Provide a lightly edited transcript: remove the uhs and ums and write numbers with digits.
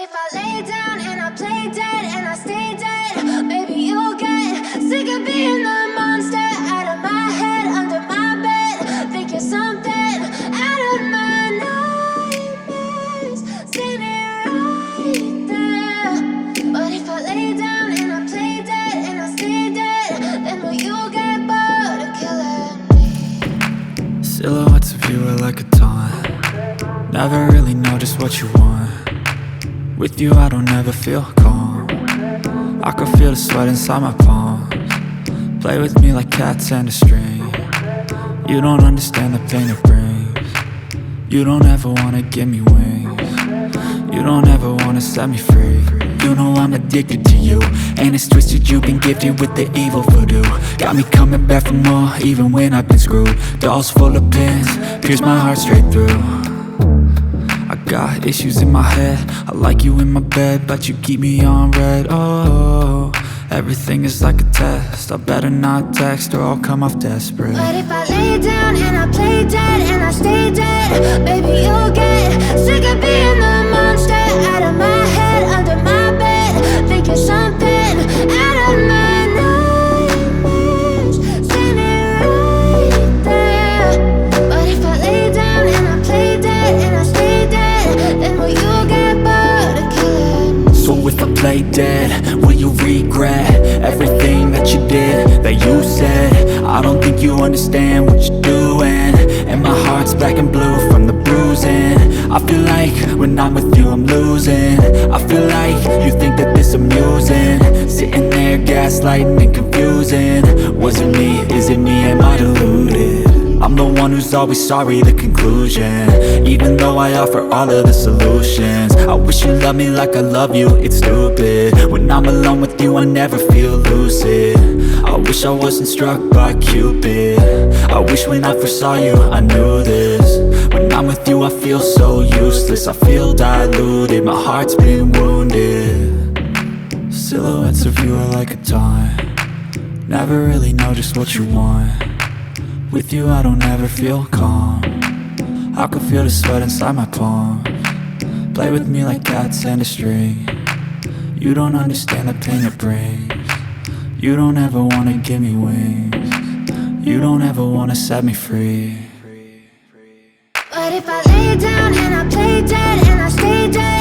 if I lay down and I play dead and I stay dead, maybe you'll get sick of being the monster out of my head, under my bed. Think you're something out of my nightmares, standing right there. But if I lay down and I play dead and I stay dead, then will you get bored of killing me? Silhouettes of you are like a taunt. Never really know just what you want. With you I don't ever feel calm. I can feel the sweat inside my palms. Play with me like cats and a string. You don't understand the pain it brings. You don't ever wanna give me wings. You don't ever wanna set me free. You know I'm addicted to you, and it's twisted, you've been gifted with the evil voodoo. Got me coming back for more, even when I've been screwed. Dolls full of pins, pierce my heart straight through. I got issues in my head, I like you in my bed, but you keep me on red. Oh, everything is like a test, I better not text or I'll come off desperate. But if I lay down and I play dead and I stay dead, baby you'll get sick of being the monster out of my head, under my bed. Think you're something out of my nightmares, standing right there. But if I lay down and I play dead and I stay dead, then will you get bored of killing me? So if I play dead, will you regret everything that you did, that you said? I don't think you understand what you're doing, and my heart's black and blue from the bruising. I feel like when I'm with you I'm losing. I feel like you think that this amusing, sitting there gaslighting and confusing. Was it me? Is it me? Am I deluded? I'm the one who's always sorry, the conclusion, even though I offer all of the solutions. I wish you loved me like I love you, it's stupid. When I'm alone with you I never feel lucid. I wish I wasn't struck by Cupid. I wish when I first saw you I knew this. When I'm with you I feel so useless, I feel diluted, my heart's been wounded. Silhouettes of you are like a taunt. Never really know just what you want. With you I don't ever feel calm. I can feel the sweat inside my palms. Play with me like cats and a string. You don't understand the pain it brings. You don't ever wanna give me wings. You don't ever wanna set me free. But if I lay down and I play dead and I stay dead,